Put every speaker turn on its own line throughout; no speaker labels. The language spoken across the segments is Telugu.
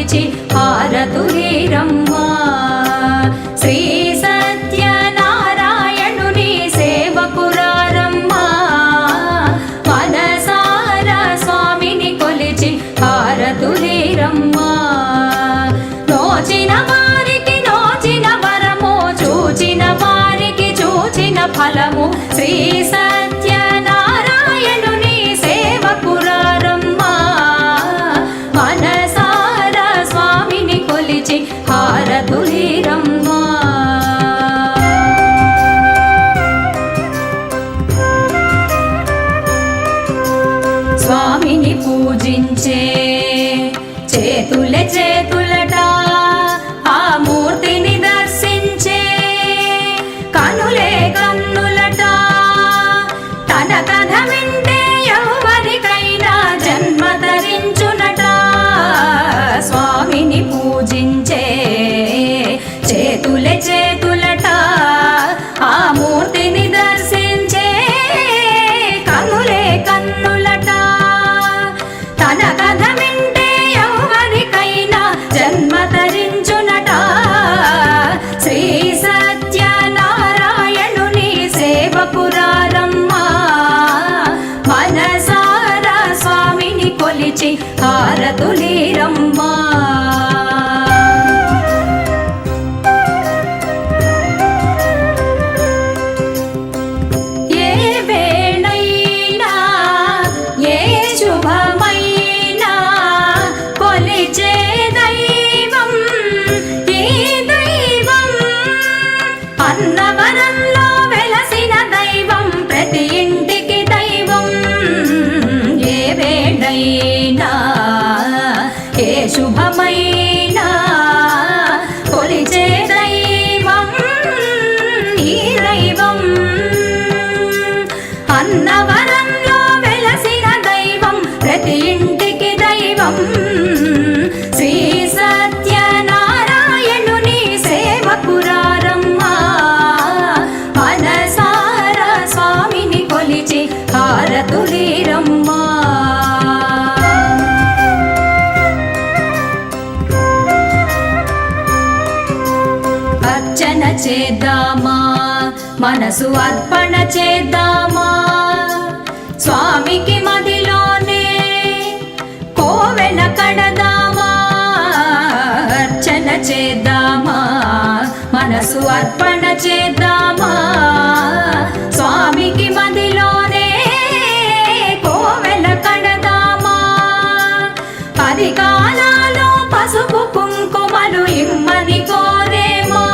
కొలిచి హారతులీరమ్మా శ్రీ సత్యనారాయణుని సేవకురారమ్మా మనసార స్వామిని కొలిచి హారతులీరమ్మా నోచిన వారికి నోచిన వరము చూచిన వారికి చూచిన ఫలము శ్రీ సత్యనారాయణుని సేవకురారమ్మా మనసార స్వామిని కొలిచి హారతులీరమ్మా స్వామిని పూజించే చేతులే చేతులట ఆ మూర్తిని దర్శించే కనులే కన్నులట తన కథ వింటే ఎవరికైనా జన్మ ధరించునట స్వామిని పూజించే చేతులే చేతులట ఆ మూర్తిని దర్శించే కనులే కన్నులట తన కథ వింటే ఎవరికైనా జన్మ ధరించునట శ్రీ సత్యనారాయణుని సేవకురారమ్మా మనసార స్వామిని కొలిచి హారతులీరమ్మా ఏ వేళైనా ఏ శుభమైనా కొలిచే దైవం ఈ దైవం అన్నవరంలో వెలసిన దైవం ప్రతి ఇంటికి దైవం ఏ వేళైనా ఏ శుభమైనా కొలిచే దైవం ఈ దైవం అన్నవరంలో వెలసిన దైవం ప్రతి ఇంటికి దైవం శ్రీ సత్యనారాయణుని సేవకురారమ్మా మనసార స్వామిని కొలిచి హారతులీరమ్మా అర్చన చేద్దామా మనసు అర్పణ చేద్దామా స్వామికి మదిలోనే కోవెల కడదామా అర్చన చేద్దామా మనసు అర్పణ చేద్దామా స్వామికి మదిలోనే కోవెల కడదామా పది కాలాలో పసుపు కుంకుమలు ఇమ్మని కోరేమా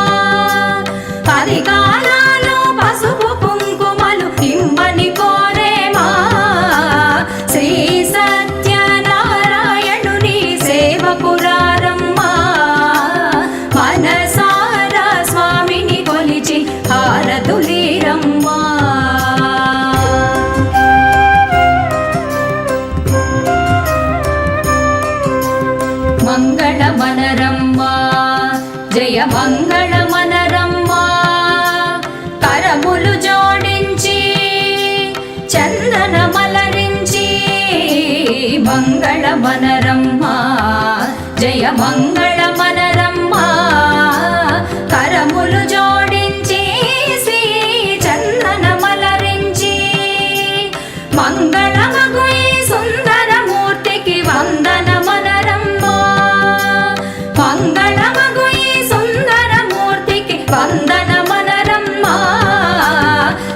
పది కాలాలో పసుపు కుంకుమలు ఇమ్మని కోరేమా శ్రీ సత్యనారాయణుని సేవకురారమ్మా మనసార స్వామిని కొలిచి హారతులీరమ్మా మంగళమనరమ్మా జయ మంగళమనరమ్మా కరములు జోడించి చందన మలరించి మంగళమనరమ్మా జయ మంగళమనరమ్మా కరములు జోడించి శ్రీ చందన మలరించి మంగళమగు ఈ సుందర మూర్తికి వందనమనరమ్మా మంగళమగు ఈ సుందర మూర్తికి వందనమనరమ్మా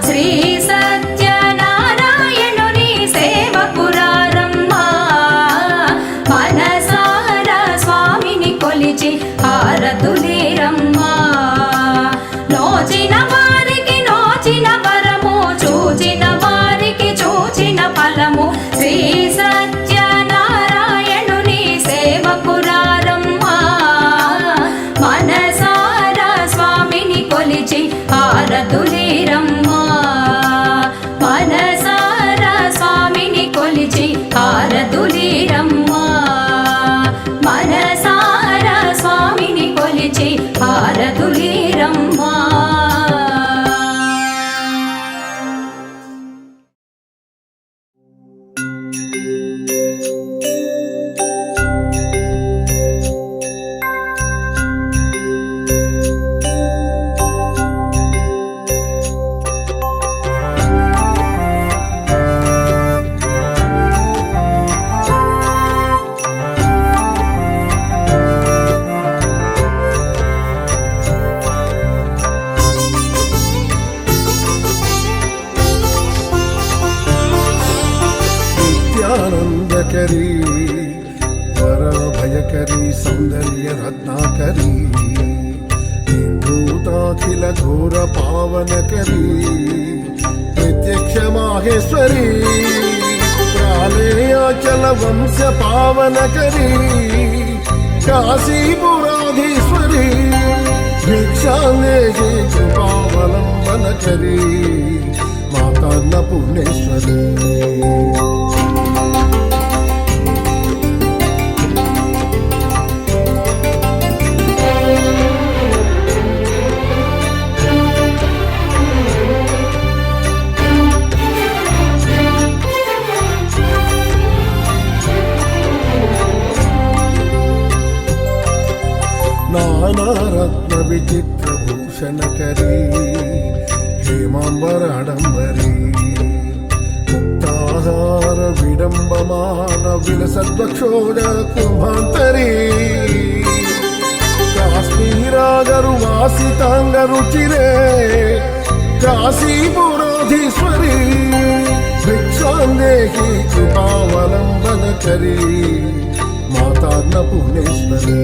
శ్రీ సత్యనారాయణుని సేవకురారమ్మా మనసార స్వామిని కొలిచి హారతులీరమ్మా నోచిన వారికి నోచిన వరము చూచిన వారికి చూచిన ఫలము శ్రీ సత్యనారాయణుని సేవకురారమ్మా మనసార స్వామిని కొలిచి హారతులీరమ్మా మనసార స్వామిని కొలిచి హారతులీరమ్మా మనసార స్వామిని కొలిచి
సౌందర్య రత్నాకరీ భూతాఖిల ఘోర పావనకరీ ప్రత్యక్ష మాహేశ్వరీ ప్రాళయాచల వంశ పావనకరీ కాశీపురాధీశ్వరీ భిక్షాందేహి కృపావలంబనకరీ మాతాన్న పుణ్యేశ్వరీ నానారత్న విచిత్ర భూషణకరీ హేమాంబరాడంబరీ ముక్తాహార విడంబమాన విలసద్వక్షోజ కుంభాంతరీ కాశ్మీరాగరు వాసితాంగ రుచిరే కాశీపురాధీశ్వరీ భిక్షాందేహి కృపావలంబనకరీ మాతాన్న పుణ్యేశ్వరీ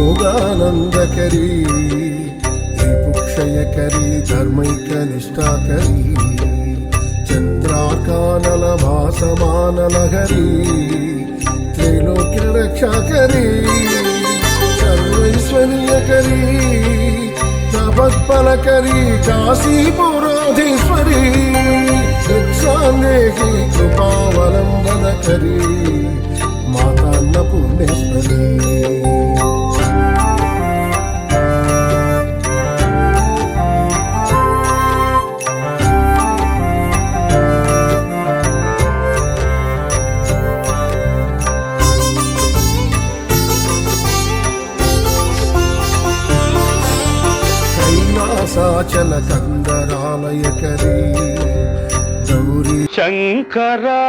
యోగానందకరీ క్షయకరీ ధర్మైక నిష్ఠాకరీ చంద్రాకానల భాసమానలహరీ త్రైలోక్య రక్షాకరీ సర్వైశ్వర్యకరీ తపత్ఫలకరీ కాశీపురాధీశ్వరీ భిక్షాందేహి కృపావలంబనకరీ మాతాన్న పుణ్యేశ్వరీ సాచల కందరాలయకరీ గౌరీ
శంకరా